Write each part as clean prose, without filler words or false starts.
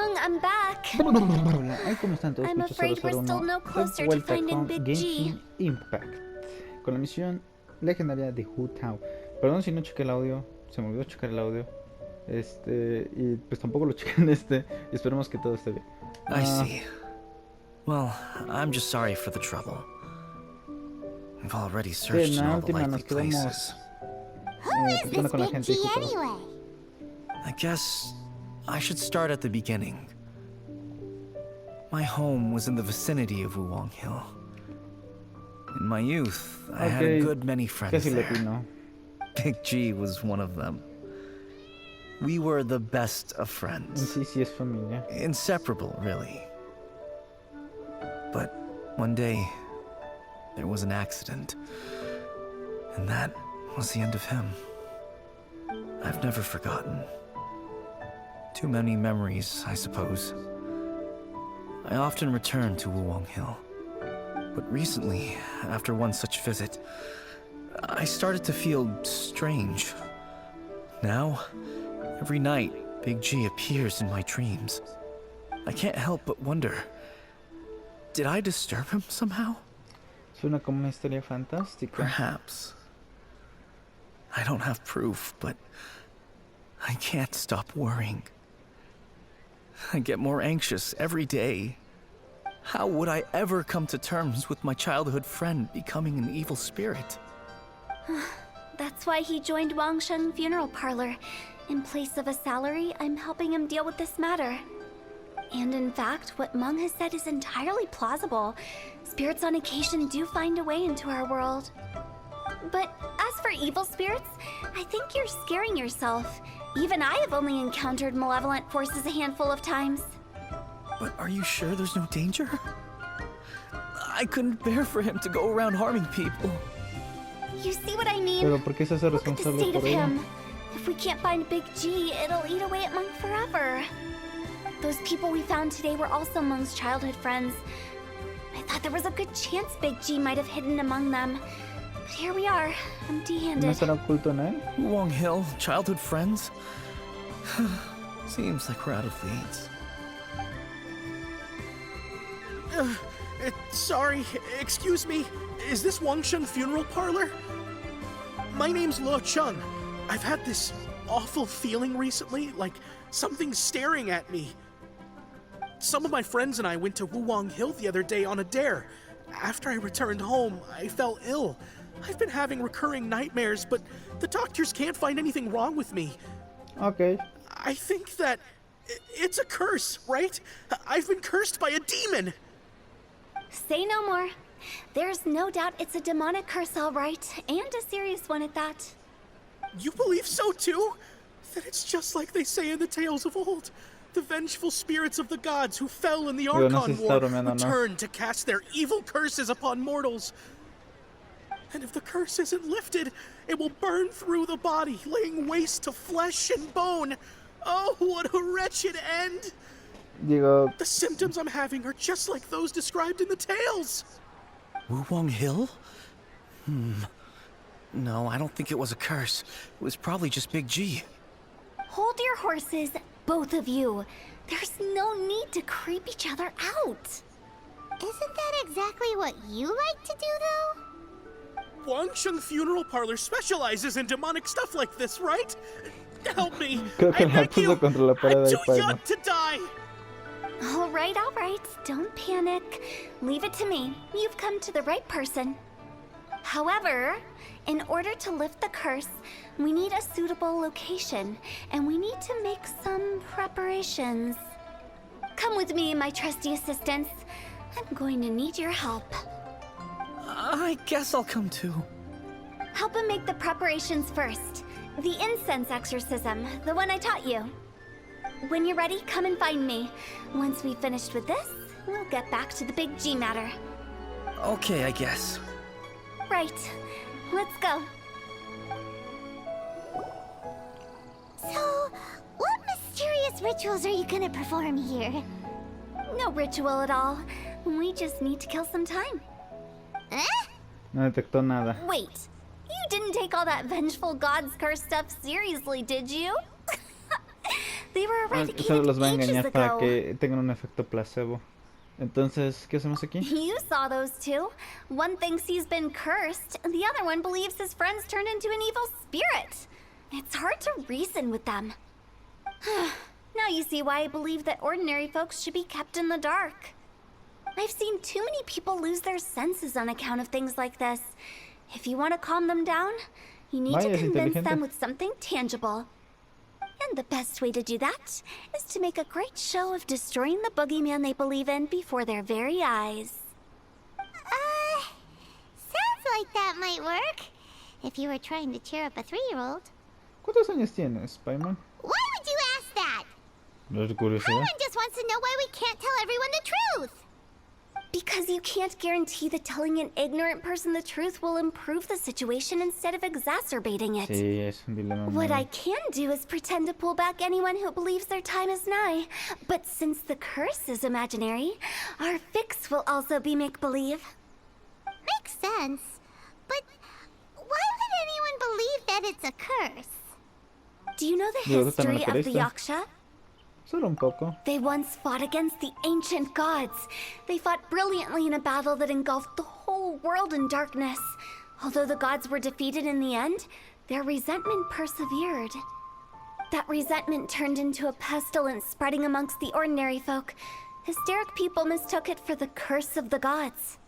Mung, I'm back. Ay, ¿cómo están todos? I'm Muchos afraid we're saludos still no de closer to vuelta finding con Big G. Genshin Impact, con la misión legendaria de Hu Tao. Perdón si no chequé el audio, se me olvidó checar el audio. Y pues tampoco lo chequé en esperemos que todo esté bien. I see. Well, I'm just sorry for the trouble. We've already searched in all the likely places. Who is this con la Big gente G y justo- anyway? I guess I should start at the beginning. My home was in the vicinity of Wuwang Hill. In my youth, I had a good many friends Casi there. latino. Big G was one of them. We were the best of En friends. sí es familia. Inseparable, really. But one day, there was an accident. And that was the end of him. I've never forgotten. Too many memories, I suppose. I often return to Wuwang Hill. But recently, after one such visit, I started to feel strange. Now, every night, Big G appears in my dreams. I can't help but wonder, did I disturb him somehow? Suena como una historia fantástica. Perhaps. I don't have proof, but I can't stop worrying. I get more anxious every day. How would I ever come to terms with my childhood friend becoming an evil spirit? That's why he joined Wangsheng Funeral Parlor. In place of a salary, I'm helping him deal with this matter. And in fact, what Mung has said is entirely plausible. Spirits on occasion do find a way into our world. But as for evil spirits, I think you're scaring yourself. Even I have only encountered malevolent forces a handful of times. But are you sure there's no danger? I couldn't bear for him to go around harming people. You see what I mean? Pero ¿por qué se hace Look at the responsable state of por ello? him. If we can't find Big G, it'll eat away at Mung forever. Those people we found today were also Mung's childhood friends. I thought there was a good chance Big G might have hidden among them. But here we are, ¿No empty-handed. estará oculto en él? Wong Hill, childhood friends? Seems like we're out of leads. Sorry, excuse me. Is this Wangsheng Funeral Parlor? My name's Lo Chung. I've had this awful feeling recently, like something's staring at me. Some of my friends and I went to Wuwang Hill the other day on a dare. After I returned home, I fell ill. I've been having recurring nightmares, but the doctors can't find anything wrong with me. Ok. I think that it's a curse, right? I've been cursed by a demon. Say no more. There's no doubt it's a demonic curse, all right, and a serious one at that. You believe so too? Then it's just like they say in the tales of old. The vengeful spirits of the gods who fell in the Pero no Archon se War está bromeando, ¿no? return to cast their evil curses upon mortals. And if the curse isn't lifted, it will burn through the body, laying waste to flesh and bone. Oh, what a wretched end! Digo, The symptoms I'm having are just like those described in the tales. Wuwang Hill? No, I don't think it was a curse. It was probably just Big G. Hold your horses, both of you. There's no need to creep each other out. Isn't that exactly what you like to do, though? Wangsheng Funeral Parlor specializes in demonic stuff like this, right? Help me! creo que I la beg you! puso contra la pared I'm ahí too para young to die! All right, don't panic. Leave it to me. You've come to the right person. However, in order to lift the curse, we need a suitable location, and we need to make some preparations. Come with me, my trusty assistants. I'm going to need your help. I guess I'll come too. Help him make the preparations first. The incense exorcism, the one I taught you. When you're ready, come and find me. Once we've finished with this, we'll get back to the Big G matter. Okay, I guess. Right. Let's go. So, what mysterious rituals are you gonna perform here? No ritual at all. We just need to kill some time. Eh? no detectó nada. Wait, you didn't take all that vengeful god's curse stuff seriously, did you? They were Eso eradicated los va a ages engañar para ago. que tengan un efecto placebo. Entonces, ¿qué hacemos aquí? You saw those two. One thinks he's been cursed, and the other one believes his friends turned into an evil spirit. It's hard to reason with them. Now you see why I believe that ordinary folks should be kept in the dark. I've seen too many people lose their senses on account of things like this. If you want to calm them down, you need Vaya, to es convince them inteligente. with something tangible. And the best way to do that is to make a great show of destroying the boogeyman they believe in before their very eyes. Sounds like that might work. If you were trying to cheer up a 3-year-old. ¿Cuántos años tienes, Paimon? Why would you ask that? No es curiosidad. Paimon just wants to know why we can't tell everyone the truth. Because you can't guarantee that telling an ignorant person the truth will improve the situation instead of exacerbating it. Sí, es un dilema What muy... I can do is pretend to pull back anyone who believes their time is nigh. But since the curse is imaginary, our fix will also be make-believe. Makes sense. But why would anyone believe that it's a curse? Do you know the Digo, tú también history lo of the creíste. Yaksha? Solo un poco. They once fought against the ancient gods. They fought brilliantly in a battle that engulfed the whole world in darkness. Although the gods were defeated in the end, their resentment persevered. That resentment turned into a pestilence spreading amongst the ordinary folk. Hysteric people mistook it for the curse of the gods.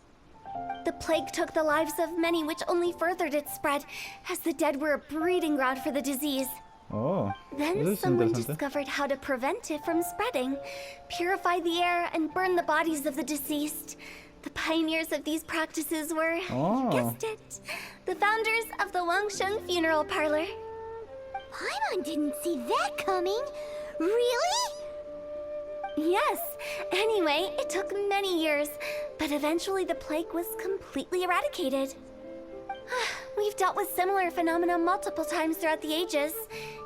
The plague took the lives of many, which only furthered its spread, as the dead were a breeding ground for the disease. Oh, Then eso es someone interesante. discovered how to prevent it from spreading, purify the air, and burn the bodies of the deceased. The pioneers of these practices were, Oh. you guessed it, the founders of the Wangsheng Funeral Parlor. Paimon didn't see that coming. Really? Yes. Anyway, it took many years, but eventually the plague was completely eradicated. We've dealt with similar phenomena multiple times throughout the ages.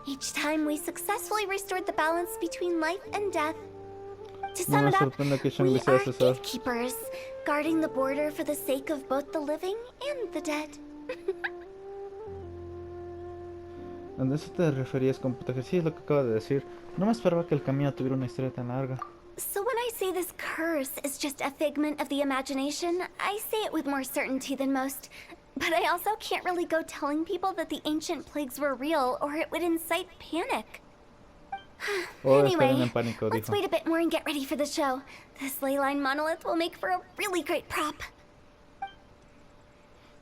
Each time we successfully restored the balance between life and death. To No sum me it up, sorprende que Shang we Li sea are asesor. gatekeepers, guarding the border for the sake of both the living and the dead. ¿A eso te referías con proteger? Sí, es lo que acabo de decir. No me esperaba que el camino tuviera una historia tan larga. So when I say this curse is just a figment of the imagination, I say it with more certainty than most. But I also can't really go telling people that the ancient plagues were real, or it would incite panic. Oh, estarían Anyway, en pánico, let's dijo. wait a bit more and get ready for the show. This ley line monolith will make for a really great prop.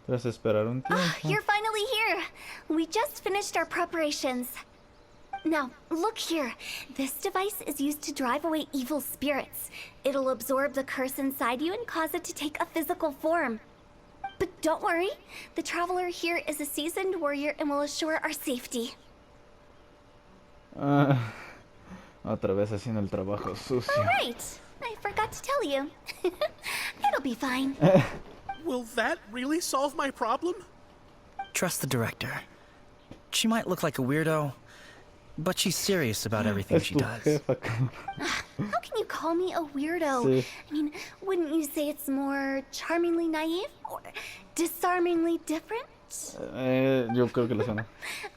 Tras esperar un tiempo. You're finally here. We just finished our preparations. Now, look here. This device is used to drive away evil spirits. It'll absorb the curse inside you and cause it to take a physical form. But don't worry. The traveler here is a seasoned warrior and will assure our safety. Ah, otra vez haciendo el trabajo sucio. All right. I forgot to tell you. It'll be fine. Will that really solve my problem? Trust the director. She might look like a weirdo, but she's serious about everything Es she tu does. jefa, cabrón. How can you call me a weirdo? Sí. I mean, wouldn't you say it's more charmingly naive or disarmingly different? Yo creo que lo suena.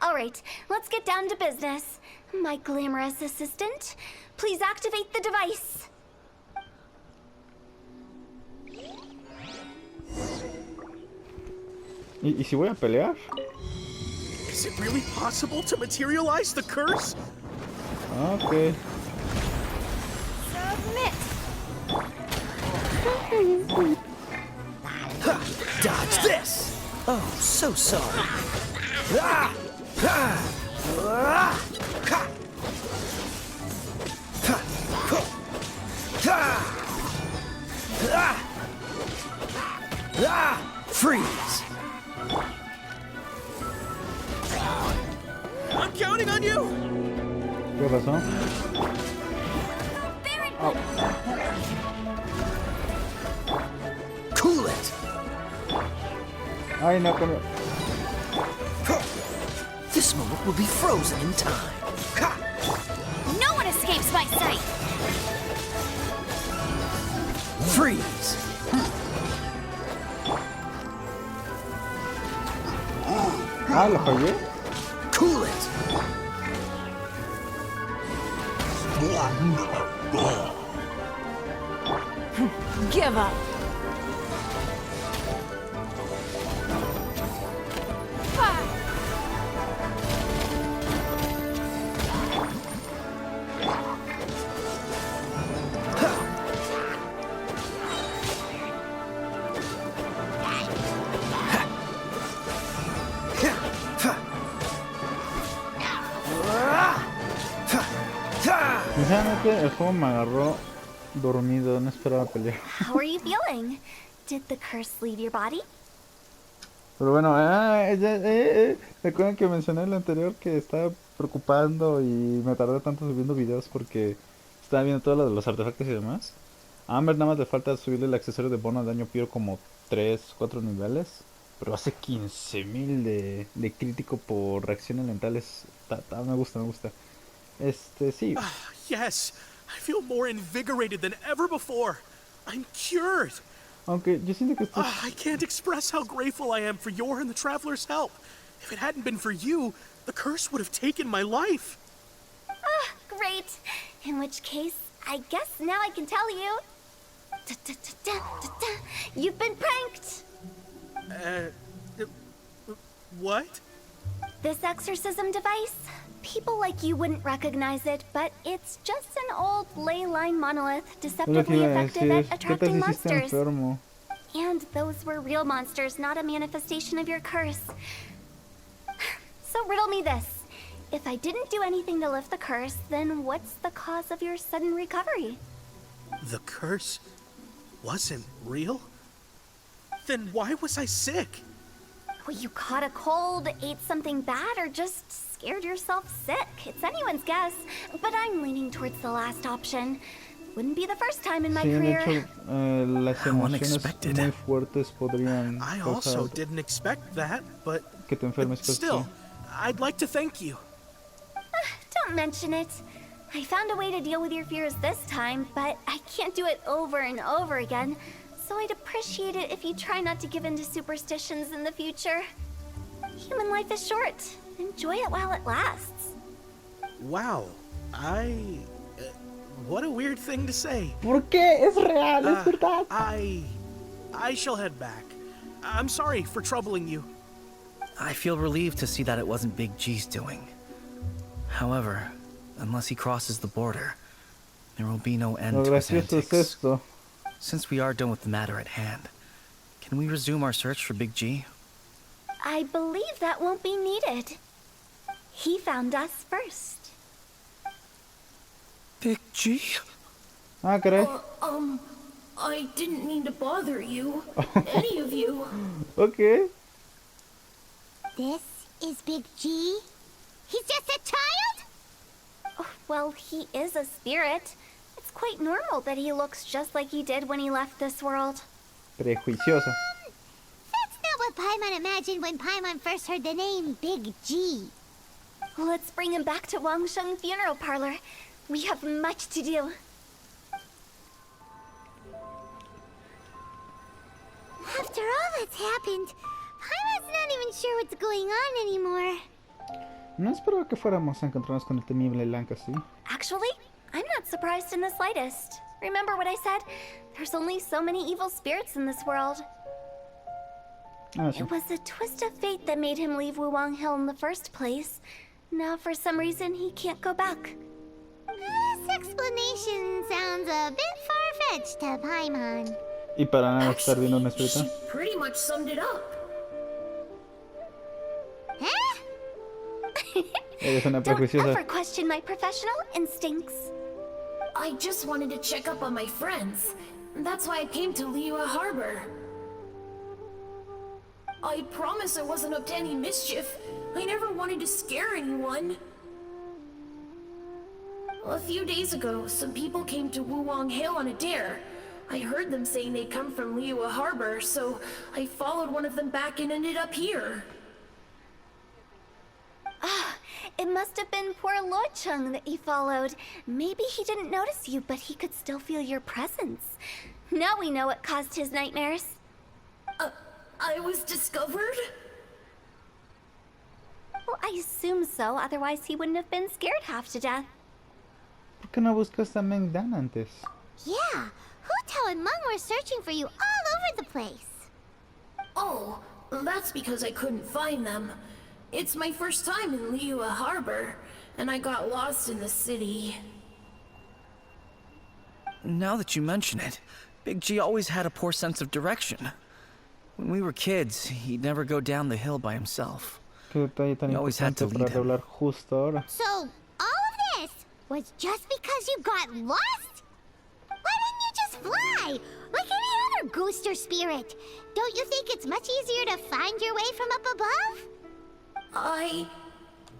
All right, let's get down to business. My glamorous assistant, please activate the device. ¿Y si voy a pelear? Is it really possible to materialize the curse? Ok. Submit. Dodge this! Oh, so sorry. Ah! Ah! Ah! Ha! Ha! Ho! Ha! Ah! Ah! Freeze! I'm counting on you! ¿Qué pasó? Oh, Cool it! ay, no, coño. This moment will be frozen in time. Ha! No one escapes my sight. Freeze! Ah, lo fallé. Cool it! Give up. Sinceramente, el juego me agarró dormido, no esperaba pelear. How are you feeling? Did the curse leave your body? Pero bueno, recuerden que mencioné en el anterior que estaba preocupando y me tardé tanto subiendo videos porque estaba viendo todo lo de los artefactos y demás. A Amber nada más le falta subirle el accesorio de bono de daño puro como 3, 4 niveles. Pero hace 15.000 de crítico por reacciones mentales. Me gusta, me gusta. Sí. Yes, I feel more invigorated than ever before. I'm cured. Aunque yo siento que esto... I can't express how grateful I am for your and the Traveler's help. If it hadn't been for you, the curse would have taken my life. Great. In which case, I guess now I can tell you. You've been pranked. What? This exorcism device, people like you wouldn't recognize it, but it's just an old ley line monolith Es lo que deceptively iba a effective decir. at ¿Qué tal attracting si hiciste monsters. enfermo? And those were real monsters, not a manifestation of your curse. So riddle me this. If I didn't do anything to lift the curse, then what's the cause of your sudden recovery? The curse wasn't real? Then why was I sick? Well, you caught a cold, ate something bad, or just scared yourself sick. It's anyone's guess, but I'm leaning towards the last option. Wouldn't be the first time in my Sí, de career. hecho, las emociones unexpected. muy fuertes podrían I also causar didn't expect that, but que te enfermes. cosas still, así. I'd like to thank you. Don't mention it. I found a way to deal with your fears this time, but I can't do it over and over again. So I'd appreciate it if you try not to give in to superstitions in the future. Human life is short. Enjoy it while it lasts. Wow, what a weird thing to say. ¿Por qué? Es real, es verdad. I shall head back. I'm sorry for troubling you. I feel relieved to see that it wasn't Big G's doing. However, unless he crosses the border, there will be no end Lo to his gracioso es antics. esto. Since we are done with the matter at hand, can we resume our search for Big G? I believe that won't be needed. He found us first. Big G? Ah, caray. I didn't mean to bother you. Any of you. Ok. This is Big G? He's just a child? Oh, well, he is a spirit. It's quite normal that he looks just like he did when he left this world. Prejuiciosa. That's not what Paimon imagined when Paimon first heard the name Big G. Let's bring him back to Wangsheng Funeral Parlor. We have much to do. After all that's happened, Paimon's not even sure what's going on anymore. No esperaba que fuéramos a encontrarnos con el temible Lanka, ¿sí? Actually, I'm not surprised in the slightest. Remember what I said? There's only so many evil spirits in this world. Ah, sí. It was a twist of fate that made him leave Wuwang Hill in the first place. Now, for some reason, he can't go back. This explanation sounds a bit far-fetched to Paimon. Y para nada estar viendo una Actually, espirita. she pretty much summed it up. Huh? Eres una Don't prejuiciosa. ever question my professional instincts. I just wanted to check up on my friends. That's why I came to Liyue Harbor. I promise I wasn't up to any mischief. I never wanted to scare anyone. A few days ago, some people came to Wuwang Hill on a dare. I heard them saying they'd come from Liyue Harbor, so I followed one of them back and ended up here. It must have been poor Lo Chung that you followed. Maybe he didn't notice you, but he could still feel your presence. Now we know what caused his nightmares. I was discovered? Well, I assume so, otherwise he wouldn't have been scared half to death. ¿Por qué no buscas a Mengdan antes? Yeah, Hu and Meng were searching for you all over the place. Oh, that's because I couldn't find them. It's my first time in Liyue Harbor, and I got lost in the city. Now that you mention it, Big G always had a poor sense of direction. When we were kids, he'd never go down the hill by himself. Qué detalle tan You always had importante to para lead him. hablar justo ahora. So, all of this was just because you got lost? Why didn't you just fly? Like any other ghost or spirit? Don't you think it's much easier to find your way from up above? I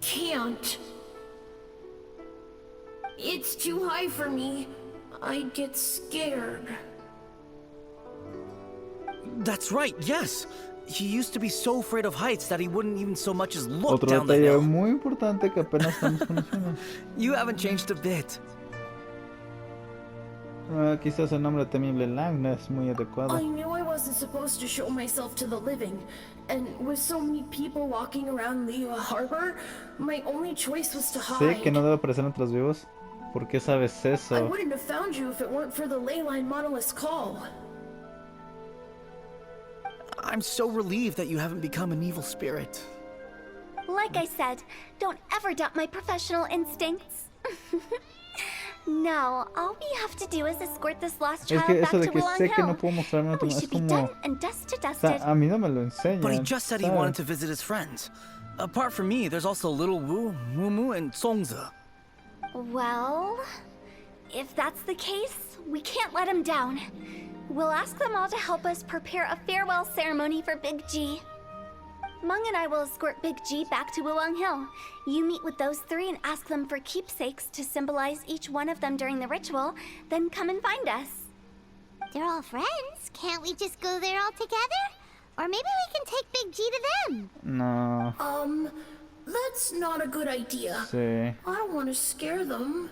can't. It's too high for me. I'd get scared. That's right, yes! He used to be so afraid of heights that he wouldn't even so much as look Otro down the detalle hill. muy importante que apenas estamos conociendo. You haven't changed a bit. Quizás el nombre temible Lang no es muy adecuado. I knew I wasn't supposed to show myself to the living, and with so many people walking around Liyue Harbor, my only choice was to Sé hide. que no debe aparecer entre los vivos. ¿Por qué sabes I eso? wouldn't have found you if it weren't for the leyline monolith's call. I'm so relieved that you haven't become an evil spirit. Like I said, don't ever doubt my professional instincts. Now, all we have to do is escort this lost Es child que back eso de to que Wulang sé que no Hill. puedo mostrarme otro, We es should be como... done and dust to O sea, dusted. a mí no me lo enseñan. But he just said he ¿sabes? wanted to visit his friends. Apart from me, there's also Little Wu, Mumu, and Songza. Well, if that's the case, we can't let him down. We'll ask them all to help us prepare a farewell ceremony for Big G. Meng and I will escort Big G back to Wulang Hill. You meet with those three and ask them for keepsakes to symbolize each one of them during the ritual, then come and find us. They're all friends. Can't we just go there all together? Or maybe we can take Big G to them. No, That's not a good idea. sí. I don't want to scare them.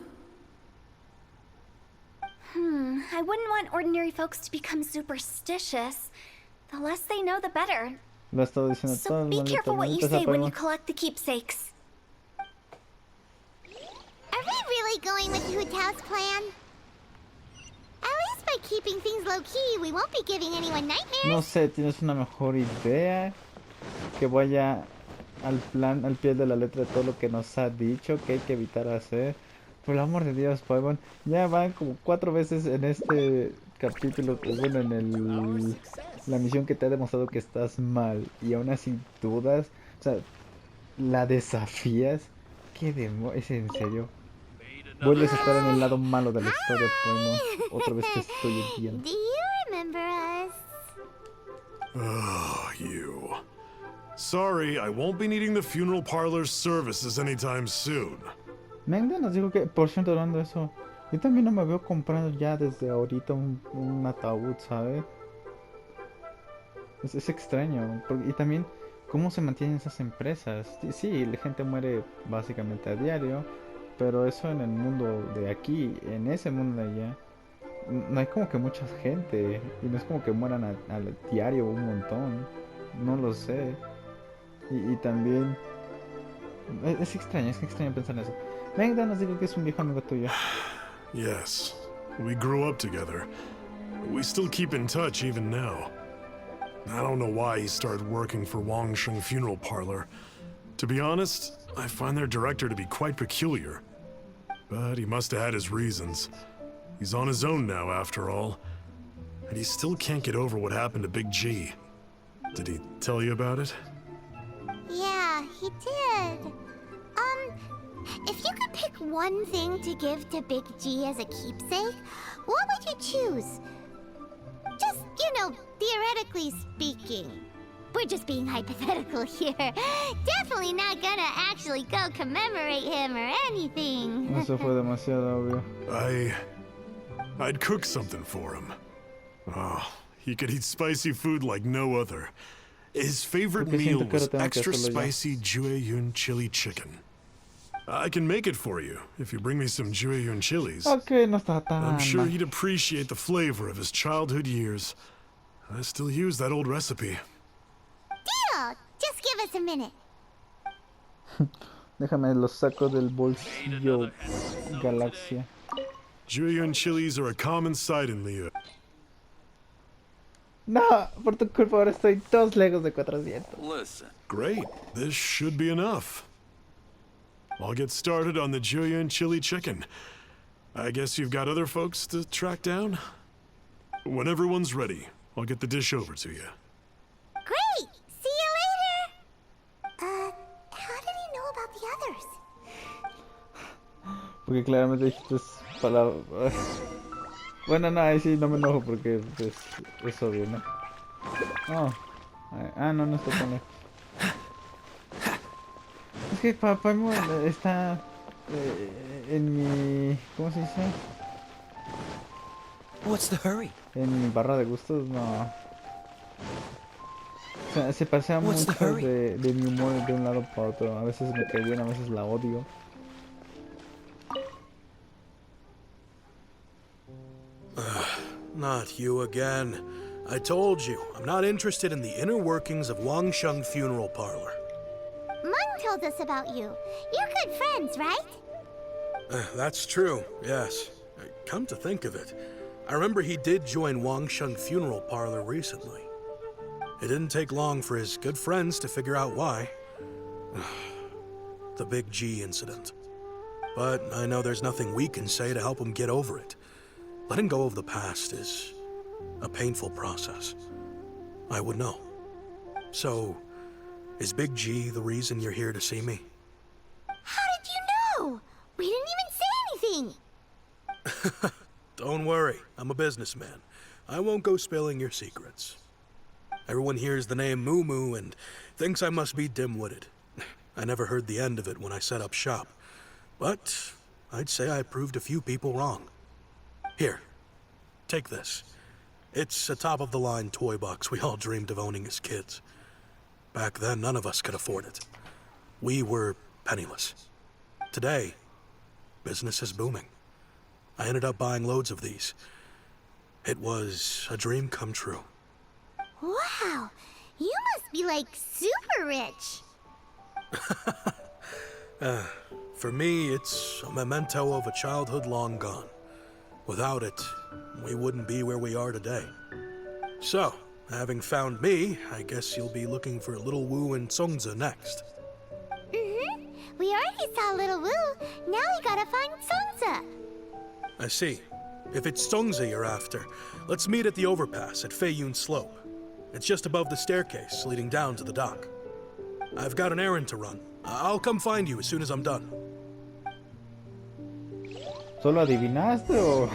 I wouldn't want ordinary folks to become superstitious. The less they know, the better. Lo he estado diciendo So todo el be maldito careful what you planeta, say when you Zapalma. collect the keepsakes. Are we really going with Hu Tao's plan? At least by keeping things low-key, we won't be giving anyone nightmares. No sé, ¿tienes una mejor idea? Que vaya al plan, al pie de la letra de todo lo que nos ha dicho que hay que evitar hacer. Por el amor de Dios, Paimon. Ya van como 4 veces en este capítulo, o bueno, en la misión que te ha demostrado que estás mal. Y aún así dudas. O sea, la desafías. ¿Qué demonios? ¿Es en serio? Vuelves a estar en el lado malo de la historia, Paimon. Otra vez te estoy viendo. Do you remember us? Oh, you. Sorry, I won't be needing the funeral parlor's services anytime soon. Mengda nos dijo que, por cierto, hablando de eso, yo también no me veo comprando ya desde ahorita un ataúd, ¿sabes? Es extraño. Y también, ¿cómo se mantienen esas empresas? Sí, la gente muere básicamente a diario, pero eso en el mundo de aquí, en ese mundo de allá, no hay como que mucha gente. Y no es como que mueran al diario un montón. No lo sé. Y también... es extraño pensar en eso. Mengda nos dijo que es un viejo amigo tuyo. Yes, we grew up together. We still keep in touch even now. I don't know why he started working for Wangsheng Funeral Parlor. To be honest, I find their director to be quite peculiar. But he must have had his reasons. He's on his own now, after all. And he still can't get over what happened to Big G. Did he tell you about it? Yeah, he did. If you could pick one thing to give to Big G as a keepsake, what would you choose? Just, theoretically speaking. We're just being hypothetical here. Definitely not gonna actually go commemorate him or anything. Eso fue demasiado obvio. I'd cook something for him. Oh, he could eat spicy food like no other. His favorite Porque meal siento que was ahora tengo que extra hacerlo yo. spicy Jueyun chili chicken. I can make it for you if you bring me some Jueyun chilies. Ok, no está tan I'm sure mal. he'd appreciate the flavor of his childhood years. I still use that old recipe. Deal! Just give us a minute. Déjame los saco del bolsillo Galaxia. Julian chilies are a common sight in Liyue. No, por tu culpa ahora estoy 2 legos de 400. Listen, Great, this should be enough. I'll get started on the Julian chili chicken. I guess you've got other folks to track down? When everyone's ready, I'll get the dish over to you. Great! See you later! How did he know about the others? Porque claramente dijiste palabras. Bueno, no, ahí sí no me enojo porque es obvio, ¿no? Oh. No, no está tan lejos. Es que papá está en mi... ¿Cómo se dice? What's the hurry? En mi barra de gustos, no. O sea, se pasea What's the mucho hurry? de mi humor de un lado para otro. A veces me cae bien, a veces la odio. Not you again. I told you, I'm not interested in the inner workings of Wangsheng Funeral Parlor. Mung told us about you. You're good friends, right? That's true, yes. Come to think of it, I remember he did join Wangsheng Funeral Parlor recently. It didn't take long for his good friends to figure out why. The Big G incident. But I know there's nothing we can say to help him get over it. Letting go of the past is a painful process. I would know. So, is Big G the reason you're here to see me? How did you know? We didn't even say anything. Don't worry, I'm a businessman. I won't go spilling your secrets. Everyone hears the name Moo Moo and thinks I must be dim-witted. I never heard the end of it when I set up shop. But I'd say I proved a few people wrong. Here, take this. It's a top-of-the-line toy box we all dreamed of owning as kids. Back then, none of us could afford it. We were penniless. Today, business is booming. I ended up buying loads of these. It was a dream come true. Wow, you must be like super rich. For me, it's a memento of a childhood long gone. Without it, we wouldn't be where we are today. So, having found me, I guess you'll be looking for Little Wu and Songza next. Mm-hmm. We already saw Little Wu. Now we gotta find Songza. I see. If it's Songza you're after, let's meet at the overpass at Feiyun Slope. It's just above the staircase leading down to the dock. I've got an errand to run. I'll come find you as soon as I'm done. ¿Solo adivinaste o...?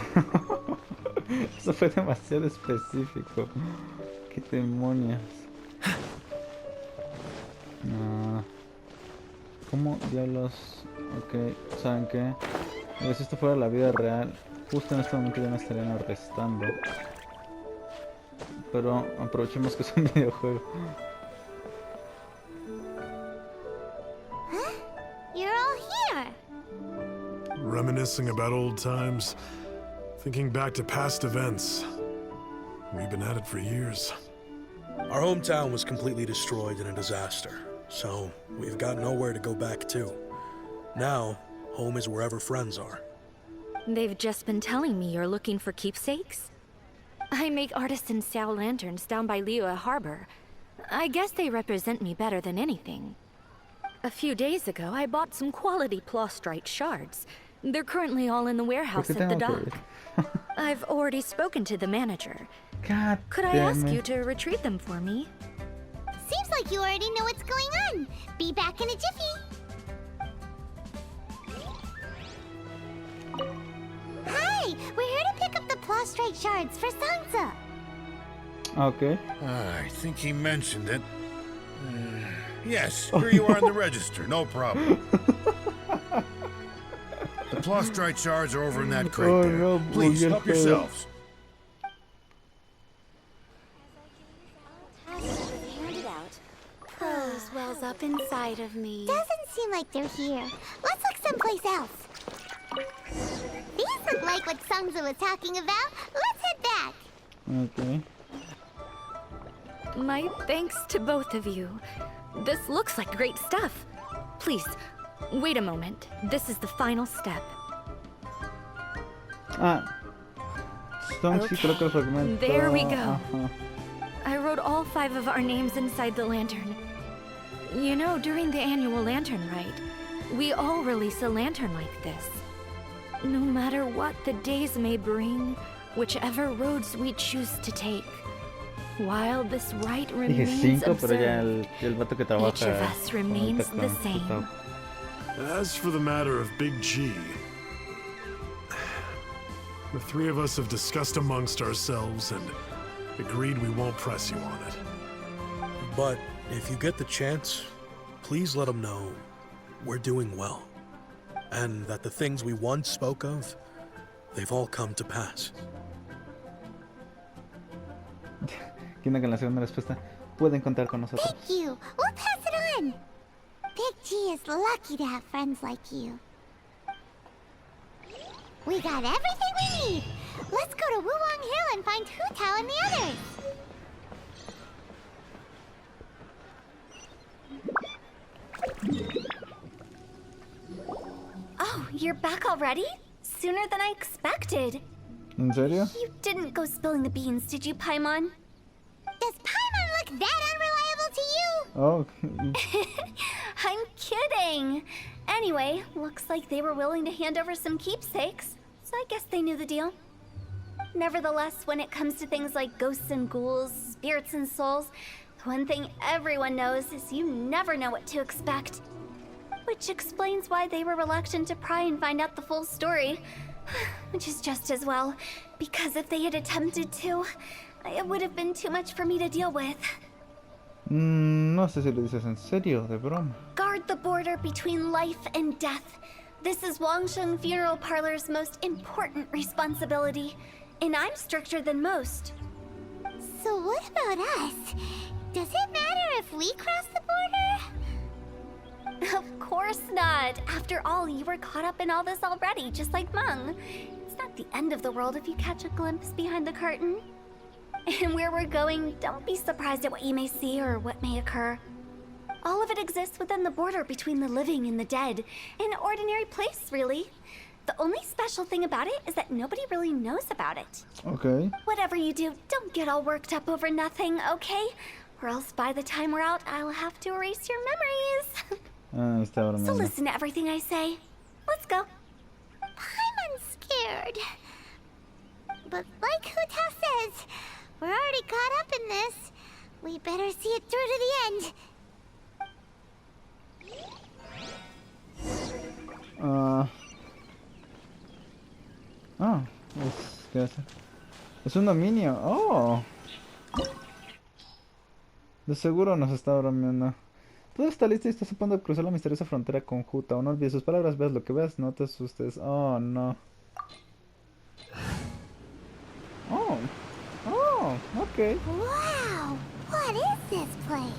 Eso fue demasiado específico. ¿Qué demonios? No. ¿Cómo diablos? Ok, ¿saben qué? Si esto fuera la vida real, justo en este momento ya me estarían arrestando. Pero aprovechemos que es un videojuego. You're all here. Reminiscing about old times, thinking back to past events. We've been at it for years. Our hometown was completely destroyed in a disaster, so we've got nowhere to go back to. Now, home is wherever friends are. They've just been telling me you're looking for keepsakes. I make artisan sail lanterns down by Liyue Harbor. I guess they represent me better than anything. A few days ago, I bought some quality plastrite shards. They're currently all in the warehouse at the dock. I've already spoken to the manager. God Could I damn ask it. you to retrieve them for me? Seems like you already know what's going on. Be back in a jiffy. Hi, we're here to pick up the plastrite shards for Sansa. Ok. I think he mentioned it. Yes, here you are in the register, no problem. The plastrite shards are over in that crate Oh, there. no, Please, Bulgar help Fed. yourselves. Prose wells up inside of me. Doesn't seem like they're here. Let's look someplace else. These look like what Sansa was talking about. Let's head back. Ok. My thanks to both of you. This looks like great stuff. Please, wait a moment. This is the final step. Ah, sí, creo que el fragmento. There we go. Ajá. I wrote all 5 of our names inside the lantern. You know, during the annual lantern rite, we all release a lantern like this. No matter what the days may bring, whichever roads we choose to take. While this rite Dije remains 5, pero ya observed, el vato que each trabaja of us remains ahorita the con same. Futao. As for the matter of Big G, the 3 of us have discussed amongst ourselves and agreed we won't press you on it. But if you get the chance, please let him know we're doing well. And that the things we once spoke of, they've all come to pass. ¿Quién con la segunda respuesta? Pueden contar con nosotros. Thank you. We'll pass it on. Big G is lucky to have friends like you. We got everything we need. Let's go to Wulong Hill and find Hu Tao and the others. Oh, you're back already? Sooner than I expected. ¿En serio? You didn't go spilling the beans, did you, Paimon? Does Paimon look that unreliable to you? Oh, I'm kidding. Anyway, looks like they were willing to hand over some keepsakes, so I guess they knew the deal. Nevertheless, when it comes to things like ghosts and ghouls, spirits and souls, the one thing everyone knows is you never know what to expect. Which explains why they were reluctant to pry and find out the full story. Which is just as well, because if they had attempted to, it would have been too much for me to deal with. no sé si lo dices en serio, de broma. Guard the border between life and death. This is Wangsheng Funeral Parlor's most important responsibility, and I'm stricter than most. So what about us? Does it matter if we cross the border? Of course not. After all, you were caught up in all this already, just like Mung. It's not the end of the world if you catch a glimpse behind the curtain. And where we're going, don't be surprised at what you may see or what may occur. All of it exists within the border between the living and the dead. An ordinary place, really. The only special thing about it is that nobody really knows about it. Ok. Whatever you do, don't get all worked up over nothing, okay? Or else by the time we're out, I'll have to erase your memories. Ah, está So bromeando. listen to everything I say. Let's go. I'm scared. But like Hu Tao says, we're already caught up in this. We better see it through to the end. ¿Qué hace? Es un dominio. Oh. De seguro nos está bromeando. Todo está listo y estás a punto de cruzar la misteriosa frontera con Hu Tao. No olvides sus palabras, veas lo que veas, no te asustes. Oh, no. Ok. Wow, what is this place?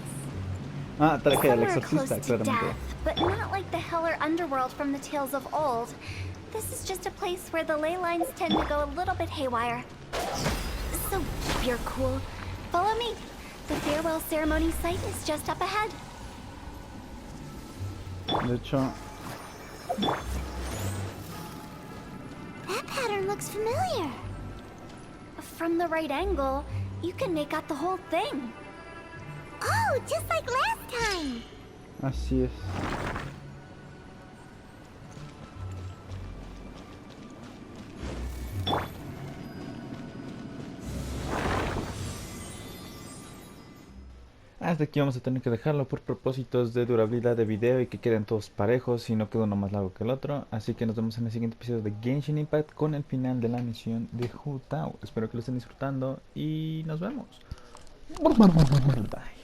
Ah, traje del Somewhere close exorcista, to claramente. death, but not like the hell or underworld from the tales of old. This is just a place where the ley lines tend to go a little bit haywire. So keep your cool. Follow me. The farewell ceremony site is just up ahead. De hecho, That pattern looks familiar. From the right angle, you can make out the whole thing. Oh, just like last time. así es. Hasta aquí vamos a tener que dejarlo por propósitos de durabilidad de video y que queden todos parejos y no quede uno más largo que el otro. Así que nos vemos en el siguiente episodio de Genshin Impact con el final de la misión de Hu Tao. Espero que lo estén disfrutando y nos vemos. Bye.